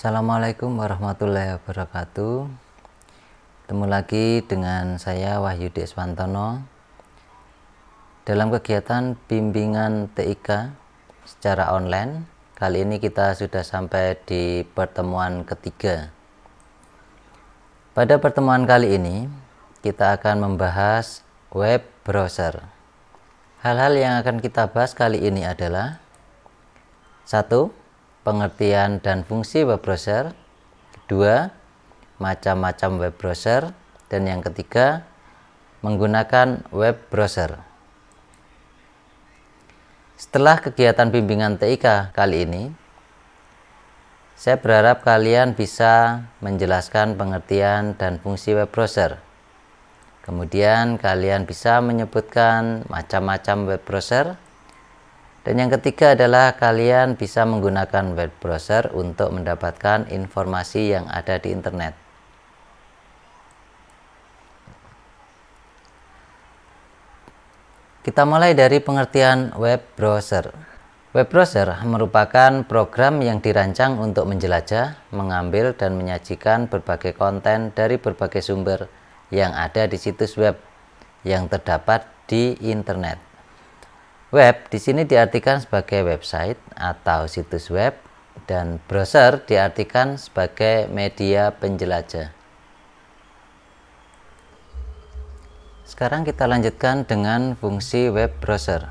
Assalamualaikum warahmatullahi wabarakatuh. Ketemu lagi dengan saya Wahyu Deswantono dalam kegiatan bimbingan TIK secara online. Kali ini kita sudah sampai di pertemuan ketiga. Pada pertemuan kali ini kita akan membahas web browser. Hal-hal yang akan kita bahas kali ini adalah: 1. Pengertian dan fungsi web browser. 2. Macam-macam web browser. Dan yang ketiga, menggunakan web browser. Setelah kegiatan bimbingan TIK kali ini, saya berharap kalian bisa menjelaskan pengertian dan fungsi web browser. Kemudian kalian bisa menyebutkan macam-macam web browser. Dan yang ketiga adalah kalian bisa menggunakan web browser untuk mendapatkan informasi yang ada di internet. Kita mulai dari pengertian web browser. Web browser merupakan program yang dirancang untuk menjelajah, mengambil, dan menyajikan berbagai konten dari berbagai sumber yang ada di situs web yang terdapat di internet. Web di sini diartikan sebagai website atau situs web, dan browser diartikan sebagai media penjelajah. Sekarang kita lanjutkan dengan fungsi web browser.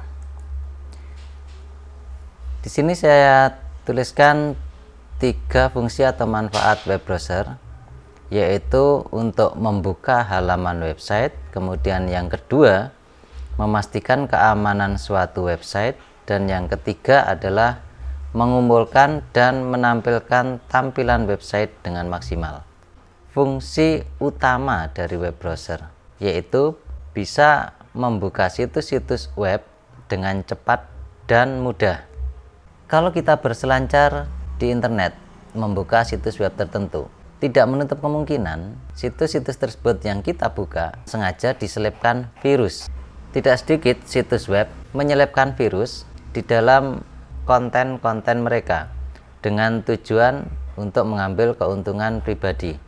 Di sini saya tuliskan 3 fungsi atau manfaat web browser, yaitu untuk membuka halaman website, kemudian yang kedua memastikan keamanan suatu website, dan yang ketiga adalah mengumpulkan dan menampilkan tampilan website dengan maksimal. Fungsi utama dari web browser yaitu bisa membuka situs-situs web dengan cepat dan mudah. Kalau kita berselancar di internet membuka situs web tertentu, tidak menutup kemungkinan situs-situs tersebut yang kita buka sengaja diselipkan virus. Tidak sedikit situs web menyelipkan virus di dalam konten-konten mereka dengan tujuan untuk mengambil keuntungan pribadi.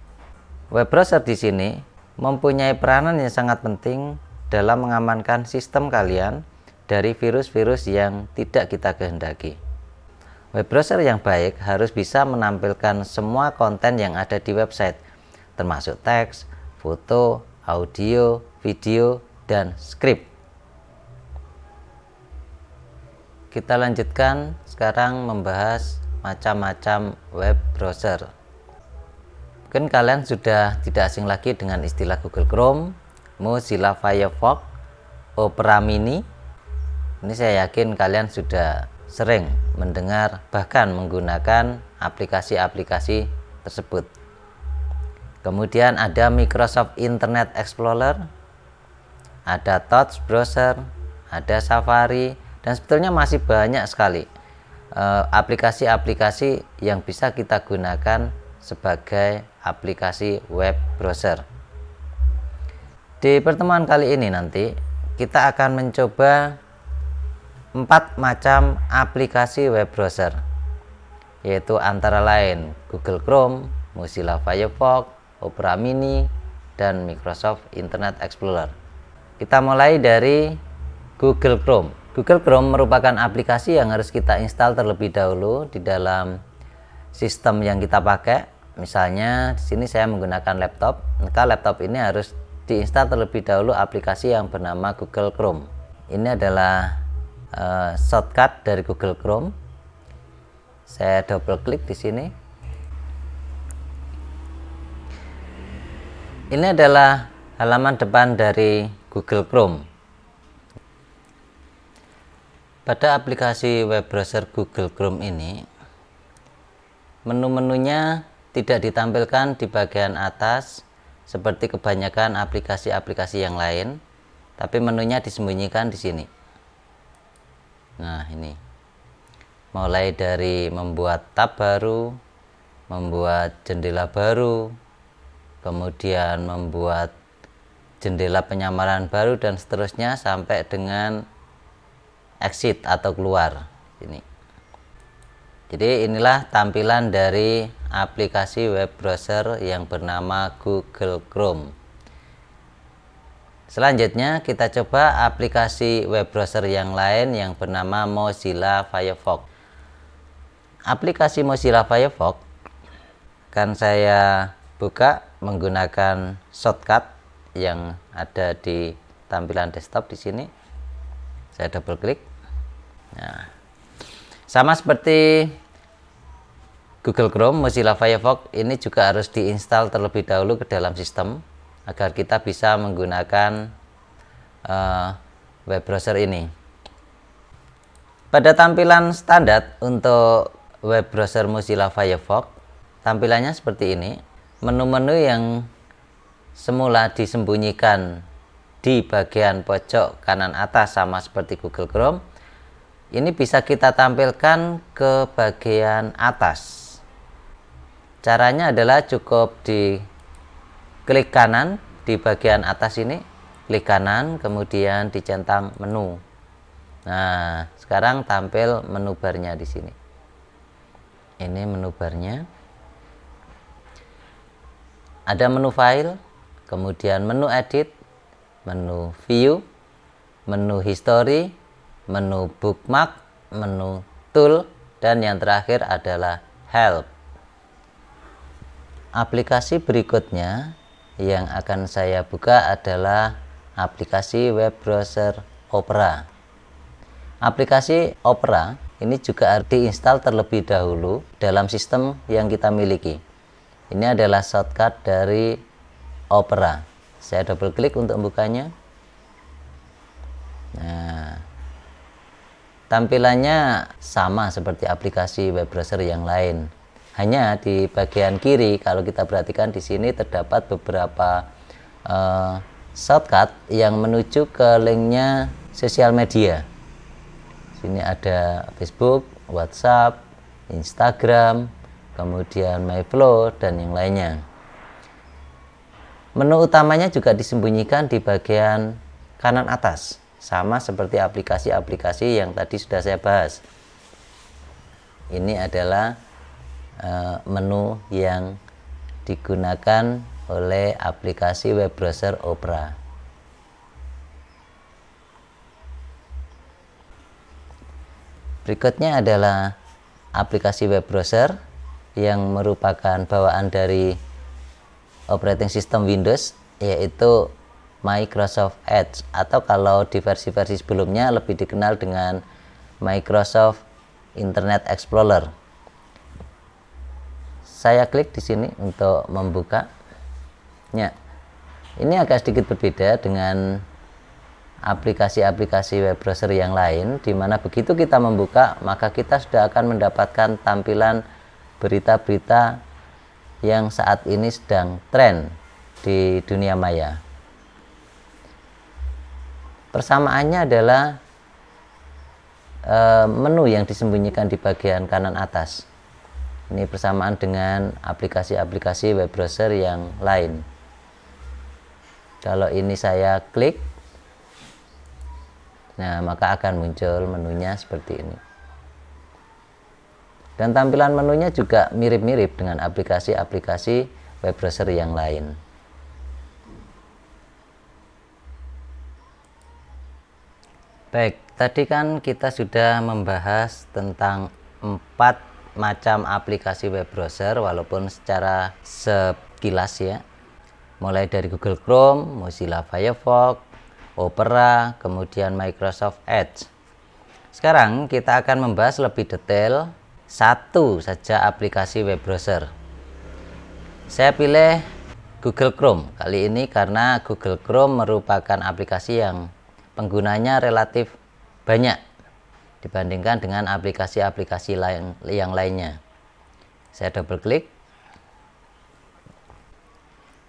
Web browser di sini mempunyai peranan yang sangat penting dalam mengamankan sistem kalian dari virus-virus yang tidak kita kehendaki. Web browser yang baik harus bisa menampilkan semua konten yang ada di website, termasuk teks, foto, audio, video, dan skrip. Kita lanjutkan sekarang membahas macam-macam web browser. Mungkin kalian sudah tidak asing lagi dengan istilah Google Chrome, Mozilla Firefox, Opera Mini. Ini saya yakin kalian sudah sering mendengar bahkan menggunakan aplikasi-aplikasi tersebut. Kemudian ada Microsoft Internet Explorer, ada Touch Browser, ada Safari, dan sebetulnya masih banyak sekali aplikasi-aplikasi yang bisa kita gunakan sebagai aplikasi web browser. Di pertemuan kali ini nanti kita akan mencoba 4 macam aplikasi web browser, yaitu antara lain Google Chrome, Mozilla Firefox, Opera Mini, dan Microsoft Internet Explorer. Kita mulai dari Google Chrome. Google Chrome merupakan aplikasi yang harus kita install terlebih dahulu di dalam sistem yang kita pakai. Misalnya di sini saya menggunakan laptop, maka laptop ini harus diinstal terlebih dahulu aplikasi yang bernama Google Chrome. Ini adalah shortcut dari Google Chrome. Saya double klik di sini. Ini adalah halaman depan dari Google Chrome. Pada aplikasi web browser Google Chrome ini, menu-menunya tidak ditampilkan di bagian atas seperti kebanyakan aplikasi-aplikasi yang lain, tapi menunya disembunyikan di sini. Nah, ini. Mulai dari membuat tab baru, membuat jendela baru, kemudian membuat jendela penyamaran baru, dan seterusnya sampai dengan exit atau keluar ini. Jadi inilah tampilan dari aplikasi web browser yang bernama Google Chrome. Selanjutnya kita coba aplikasi web browser yang lain yang bernama Mozilla Firefox. Aplikasi Mozilla Firefox akan saya buka menggunakan shortcut yang ada di tampilan desktop di sini. Saya double klik. Nah, sama seperti Google Chrome, Mozilla Firefox ini juga harus diinstal terlebih dahulu ke dalam sistem agar kita bisa menggunakan web browser ini. Pada tampilan standar untuk web browser Mozilla Firefox, tampilannya seperti ini. Menu-menu yang semula disembunyikan di bagian pojok kanan atas sama seperti Google Chrome, ini bisa kita tampilkan ke bagian atas. Caranya adalah cukup di klik kanan di bagian atas ini, klik kanan kemudian dicentang menu. Nah, sekarang tampil menu barnya di sini. Ini menu barnya. Ada menu file, kemudian menu edit, menu view, menu history, menu bookmark, menu tool, dan yang terakhir adalah help. Aplikasi berikutnya yang akan saya buka adalah aplikasi web browser Opera. Aplikasi Opera ini juga harus diinstal terlebih dahulu dalam sistem yang kita miliki. Ini adalah shortcut dari Opera. Saya double klik untuk membukanya. Nah, tampilannya sama seperti aplikasi web browser yang lain. Hanya di bagian kiri kalau kita perhatikan di sini terdapat beberapa shortcut yang menuju ke linknya sosial media. Sini ada Facebook, WhatsApp, Instagram, kemudian MyFlow dan yang lainnya. Menu utamanya juga disembunyikan di bagian kanan atas, sama seperti aplikasi-aplikasi yang tadi sudah saya bahas. Ini adalah menu yang digunakan oleh aplikasi web browser Opera. Berikutnya adalah aplikasi web browser yang merupakan bawaan dari operating system Windows, yaitu Microsoft Edge, atau kalau di versi-versi sebelumnya lebih dikenal dengan Microsoft Internet Explorer. Saya klik di sini untuk membukanya. Ini agak sedikit berbeda dengan aplikasi-aplikasi web browser yang lain, di mana begitu kita membuka, maka kita sudah akan mendapatkan tampilan berita-berita yang saat ini sedang tren di dunia maya. Persamaannya adalah menu yang disembunyikan di bagian kanan atas. Ini persamaan dengan aplikasi-aplikasi web browser yang lain. Kalau ini saya klik, nah maka akan muncul menunya seperti ini. Dan tampilan menunya juga mirip-mirip dengan aplikasi-aplikasi web browser yang lain. Baik, tadi kan kita sudah membahas tentang 4 macam aplikasi web browser, walaupun secara sekilas ya. Mulai dari Google Chrome, Mozilla Firefox, Opera, kemudian Microsoft Edge. Sekarang kita akan membahas lebih detail satu saja aplikasi web browser. Saya pilih Google Chrome kali ini karena Google Chrome merupakan aplikasi yang penggunanya relatif banyak dibandingkan dengan aplikasi-aplikasi yang lainnya. Saya double klik.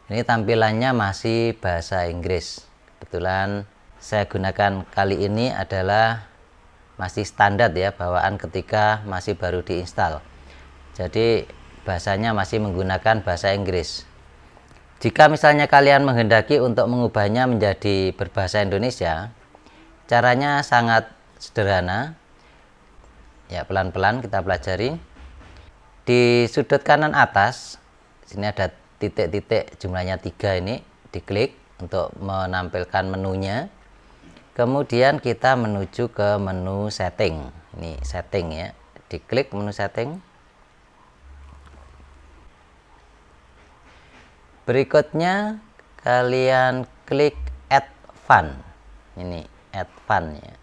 Ini tampilannya masih bahasa Inggris. Kebetulan saya gunakan kali ini adalah masih standar ya, bawaan ketika masih baru diinstal. Jadi bahasanya masih menggunakan bahasa Inggris. Jika misalnya kalian menghendaki untuk mengubahnya menjadi berbahasa Indonesia, caranya sangat sederhana. Ya, pelan-pelan kita pelajari. Di sudut kanan atas sini ada titik-titik jumlahnya 3, ini diklik untuk menampilkan menunya. Kemudian kita menuju ke menu setting. Ini setting ya, diklik menu setting. Berikutnya kalian klik add font. Ini add font ya.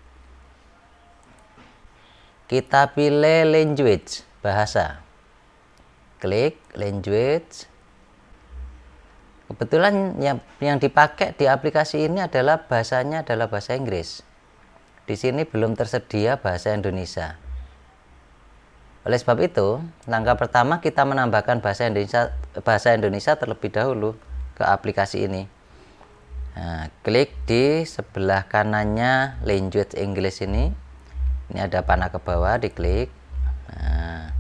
Kita pilih language, bahasa. Klik language. Kebetulan yang dipakai di aplikasi ini adalah bahasanya adalah bahasa Inggris. Di sini belum tersedia bahasa Indonesia. Oleh sebab itu, langkah pertama kita menambahkan bahasa Indonesia terlebih dahulu ke aplikasi ini. Nah, klik di sebelah kanannya language English ini. Ini ada panah ke bawah, diklik. Nah,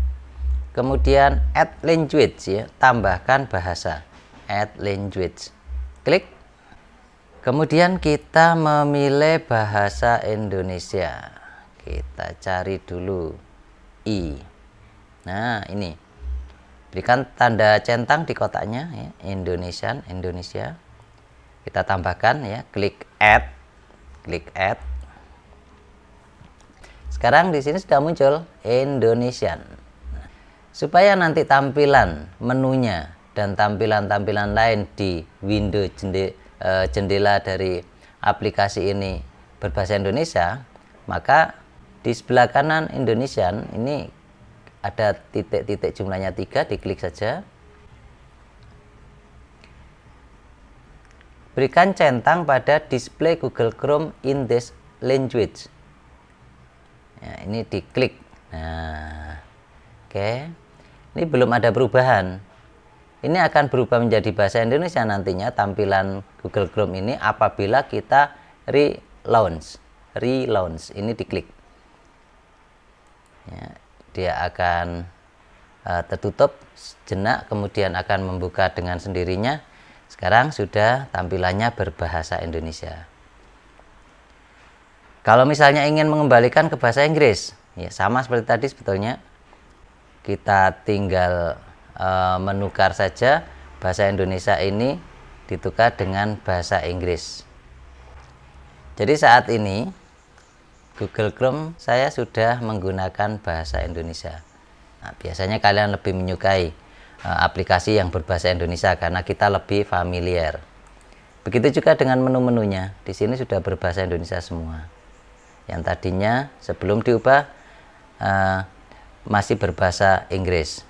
kemudian add language ya, tambahkan bahasa. Add language. Klik. Kemudian kita memilih bahasa Indonesia. Kita cari dulu I. Nah, ini. Berikan tanda centang di kotaknya ya, Indonesia. Kita tambahkan ya, klik add. Klik add. Sekarang di sini sudah muncul Indonesian. Supaya nanti tampilan menunya dan tampilan-tampilan lain di window jendela dari aplikasi ini berbahasa Indonesia, maka di sebelah kanan Indonesian ini ada titik-titik jumlahnya 3, diklik saja. Berikan centang pada display Google Chrome in this language. Ya, ini diklik. Nah, oke. Ini belum ada perubahan. Ini akan berubah menjadi bahasa Indonesia nantinya tampilan Google Chrome ini apabila kita relaunch. Ini diklik. Ya, dia akan tertutup sejenak, kemudian akan membuka dengan sendirinya. Sekarang sudah tampilannya berbahasa Indonesia. Kalau misalnya ingin mengembalikan ke bahasa Inggris, ya sama seperti tadi sebetulnya. Kita tinggal menukar saja bahasa Indonesia ini ditukar dengan bahasa Inggris. Jadi saat ini Google Chrome saya sudah menggunakan bahasa Indonesia. Nah, biasanya kalian lebih menyukai aplikasi yang berbahasa Indonesia karena kita lebih familiar. Begitu juga dengan menu-menunya. Di sini sudah berbahasa Indonesia semua. Yang tadinya sebelum diubah masih berbahasa Inggris.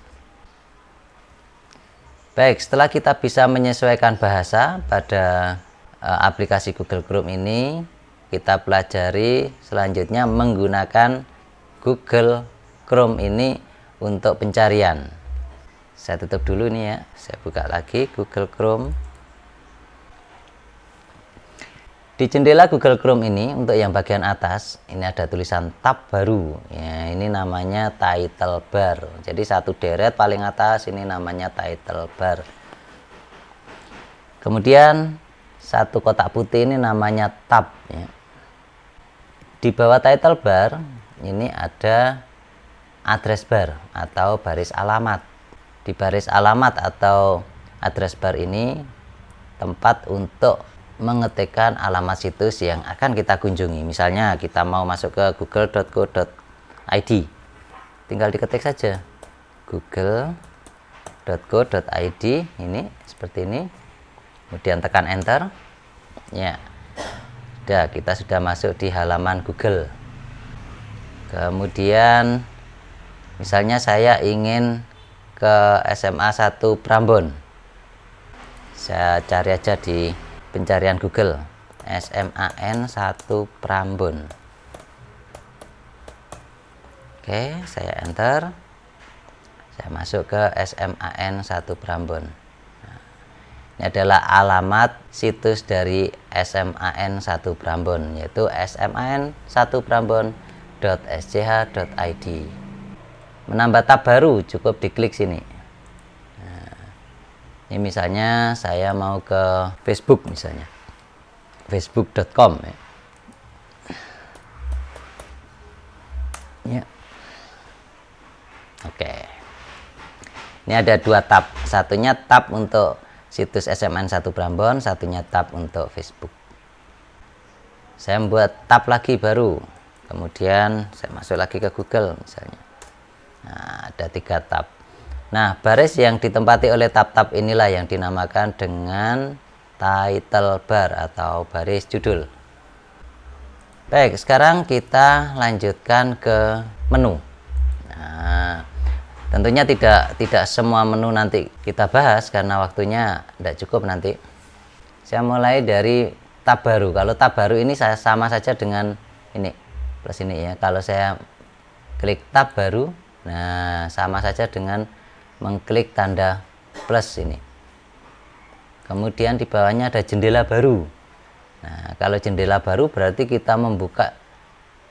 Baik, setelah kita bisa menyesuaikan bahasa pada aplikasi Google Chrome ini, kita pelajari selanjutnya menggunakan Google Chrome ini untuk pencarian. Saya tutup dulu nih ya, saya buka lagi Google Chrome. Di jendela Google Chrome ini, untuk yang bagian atas, ini ada tulisan tab baru. Ya, ini namanya title bar. Jadi satu deret paling atas, ini namanya title bar. Kemudian satu kotak putih ini namanya tab. Ya. Di bawah title bar, ini ada address bar atau baris alamat. Di baris alamat atau address bar ini, tempat untuk mengetikkan alamat situs yang akan kita kunjungi. Misalnya kita mau masuk ke google.co.id, tinggal diketik saja google.co.id, ini seperti ini, kemudian tekan enter. Ya, kita sudah masuk di halaman Google. Kemudian misalnya saya ingin ke SMA 1 Prambon, saya cari aja di pencarian Google SMAN 1 Prambon. Oke, saya enter. Saya masuk ke SMAN 1 Prambon. Nah, ini adalah alamat situs dari SMAN 1 Prambon, yaitu sman1prambon.schh.id. Menambah tab baru cukup diklik sini. Ini misalnya saya mau ke Facebook, misalnya facebook.com ya. Ya. Oke. Ini ada dua tab, satunya tab untuk situs SMN 1 Prambon, satunya tab untuk Facebook. Saya membuat tab lagi baru, kemudian saya masuk lagi ke Google misalnya. Nah, ada 3 tab. Nah, baris yang ditempati oleh tab-tab inilah yang dinamakan dengan title bar atau baris judul. Baik, sekarang kita lanjutkan ke menu. Nah, tentunya tidak semua menu nanti kita bahas karena waktunya tidak cukup nanti. Saya mulai dari tab baru. Kalau tab baru ini saya sama saja dengan ini plus ini ya. Kalau saya klik tab baru, nah sama saja dengan mengklik tanda plus ini. Kemudian di bawahnya ada jendela baru. Nah, kalau jendela baru berarti kita membuka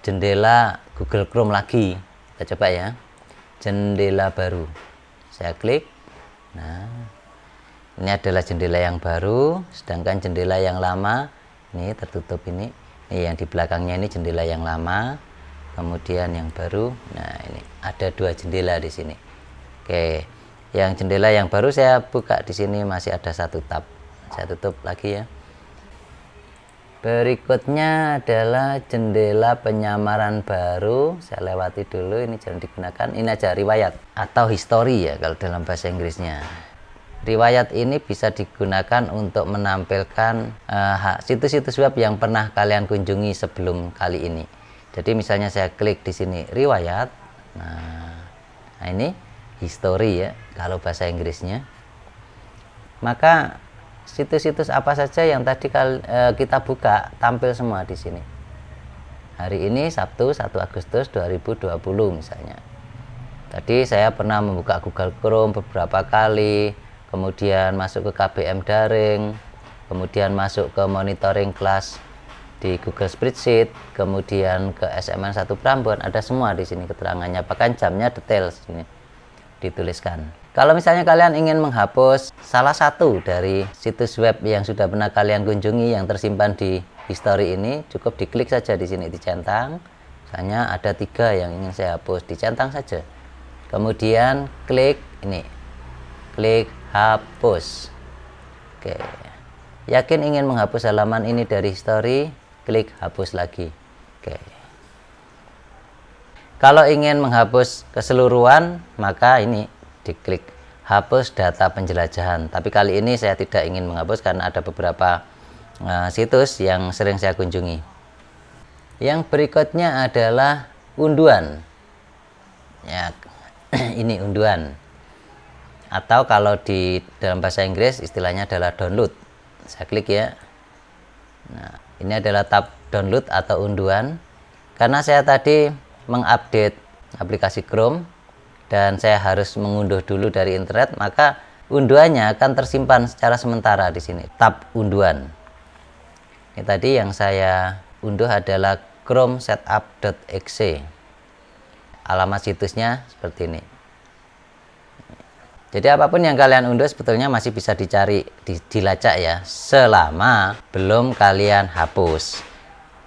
jendela Google Chrome lagi. Kita coba ya. Jendela baru. Saya klik. Nah, ini adalah jendela yang baru, sedangkan jendela yang lama ini tertutup ini. Ini yang di belakangnya ini jendela yang lama, kemudian yang baru. Nah, ini ada 2 jendela di sini. Oke, yang jendela yang baru saya buka di sini masih ada 1 tab. Saya tutup lagi ya. Berikutnya adalah jendela penyamaran baru. Saya lewati dulu, ini jangan digunakan. Ini aja riwayat atau history ya kalau dalam bahasa Inggrisnya. Riwayat ini bisa digunakan untuk menampilkan situs-situs web yang pernah kalian kunjungi sebelum kali ini. Jadi misalnya saya klik di sini riwayat. Nah ini history ya kalau bahasa Inggrisnya. Maka situs-situs apa saja yang tadi kita buka tampil semua di sini. Hari ini Sabtu 1 Agustus 2020 misalnya. Tadi saya pernah membuka Google Chrome beberapa kali, kemudian masuk ke KBM daring, kemudian masuk ke monitoring kelas di Google Spreadsheet, kemudian ke SMN 1 Prambon, ada semua di sini keterangannya, bahkan jamnya detail sini dituliskan. Kalau misalnya kalian ingin menghapus salah satu dari situs web yang sudah pernah kalian kunjungi yang tersimpan di history ini, cukup diklik saja di sini, dicentang. Misalnya ada 3 yang ingin saya hapus, dicentang saja. Kemudian klik ini, klik hapus. Oke. Yakin ingin menghapus halaman ini dari history, klik hapus lagi. Oke. Kalau ingin menghapus keseluruhan, maka ini diklik hapus data penjelajahan. Tapi kali ini saya tidak ingin menghapus karena ada beberapa situs yang sering saya kunjungi. Yang berikutnya adalah unduhan. Ya, ini unduhan. Atau kalau di dalam bahasa Inggris istilahnya adalah download. Saya klik ya. Nah, ini adalah tab download atau unduhan. Karena saya tadi mengupdate aplikasi Chrome dan saya harus mengunduh dulu dari internet, maka unduhannya akan tersimpan secara sementara di sini. Tab unduhan. Ini tadi yang saya unduh adalah chromesetup.exe. Alamat situsnya seperti ini. Jadi apapun yang kalian unduh sebetulnya masih bisa dicari, dilacak ya, selama belum kalian hapus.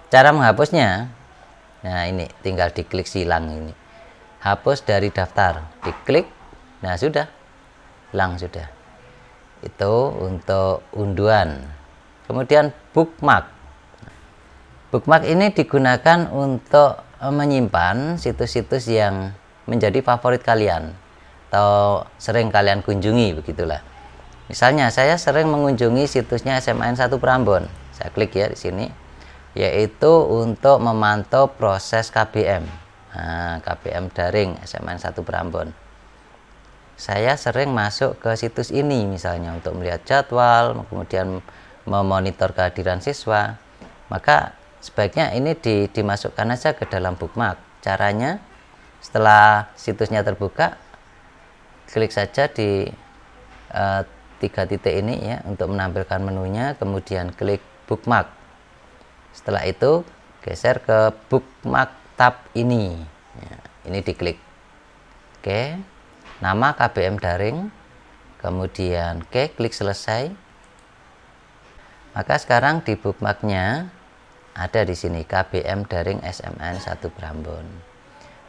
Cara menghapusnya, nah ini tinggal diklik silang ini. Hapus dari daftar, diklik, nah sudah, hilang sudah. Itu untuk unduhan. Kemudian bookmark. Bookmark ini digunakan untuk menyimpan situs-situs yang menjadi favorit kalian atau sering kalian kunjungi, begitulah. Misalnya saya sering mengunjungi situsnya SMN 1 Prambon. Saya klik ya di sini, yaitu untuk memantau proses KBM. Nah, KBM daring SMN 1 Prambon. Saya sering masuk ke situs ini misalnya untuk melihat jadwal, kemudian memonitor kehadiran siswa. Maka sebaiknya ini dimasukkan aja ke dalam bookmark. Caranya, setelah situsnya terbuka, klik saja di 3 titik ini ya untuk menampilkan menunya, kemudian klik bookmark. Setelah itu geser ke bookmark tab ini ya, ini diklik. Oke, nama KBM daring, kemudian klik selesai. Maka sekarang di bookmarknya ada di sini KBM daring SMN 1 Prambon.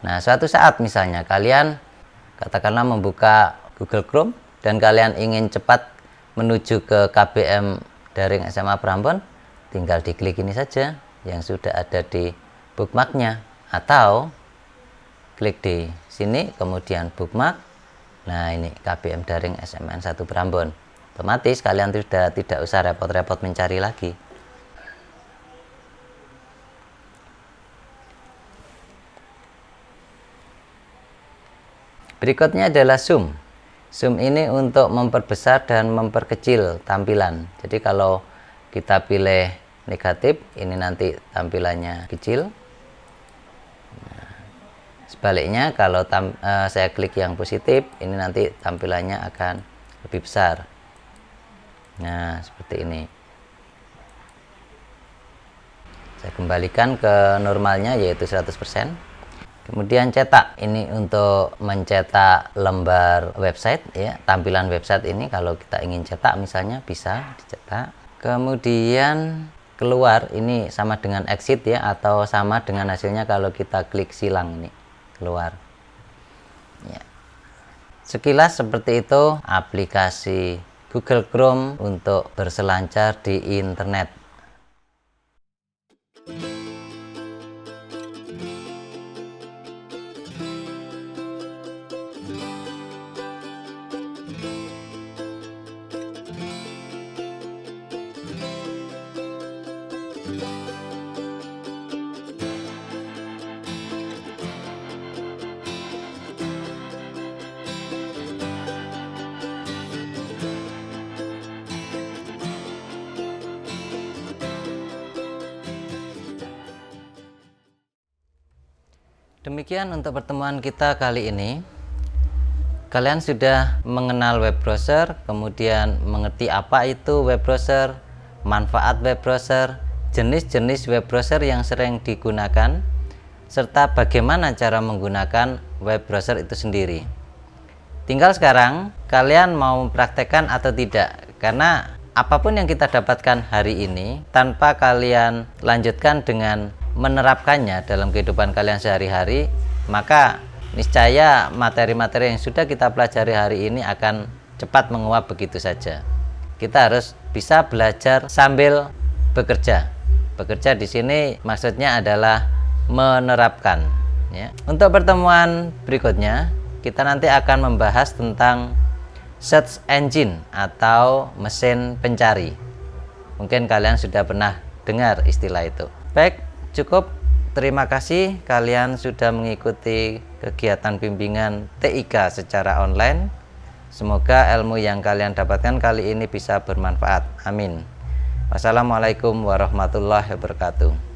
Nah, suatu saat misalnya kalian katakanlah membuka Google Chrome dan kalian ingin cepat menuju ke KBM Daring SMA Prambon, tinggal diklik ini saja yang sudah ada di bookmarknya, atau klik di sini kemudian bookmark. Nah, ini KBM Daring SMN 1 Prambon. Otomatis kalian sudah tidak usah repot-repot mencari lagi. Berikutnya adalah zoom. Zoom ini untuk memperbesar dan memperkecil tampilan. Jadi kalau kita pilih negatif, ini nanti tampilannya kecil. Nah, sebaliknya kalau saya klik yang positif, ini nanti tampilannya akan lebih besar. Nah, seperti ini. Saya kembalikan ke normalnya, yaitu 100%. Kemudian cetak, ini untuk mencetak lembar website ya, tampilan website ini kalau kita ingin cetak misalnya bisa dicetak. Kemudian keluar, ini sama dengan exit ya, atau sama dengan hasilnya kalau kita klik silang ini keluar ya. Sekilas seperti itu aplikasi Google Chrome untuk berselancar di internet. Demikian untuk pertemuan kita kali ini. Kalian sudah mengenal web browser, kemudian mengerti apa itu web browser, manfaat web browser, jenis-jenis web browser yang sering digunakan, serta bagaimana cara menggunakan web browser itu sendiri. Tinggal sekarang kalian mau mempraktekkan atau tidak, karena apapun yang kita dapatkan hari ini, tanpa kalian lanjutkan dengan menerapkannya dalam kehidupan kalian sehari-hari, maka niscaya materi-materi yang sudah kita pelajari hari ini akan cepat menguap begitu saja. Kita harus bisa belajar sambil bekerja. Bekerja di sini maksudnya adalah menerapkan ya. Untuk pertemuan berikutnya kita nanti akan membahas tentang search engine atau mesin pencari. Mungkin kalian sudah pernah dengar istilah itu. Baik, cukup. Terima kasih kalian sudah mengikuti kegiatan bimbingan TIK secara online. Semoga ilmu yang kalian dapatkan kali ini bisa bermanfaat. Amin. Wassalamualaikum warahmatullahi wabarakatuh.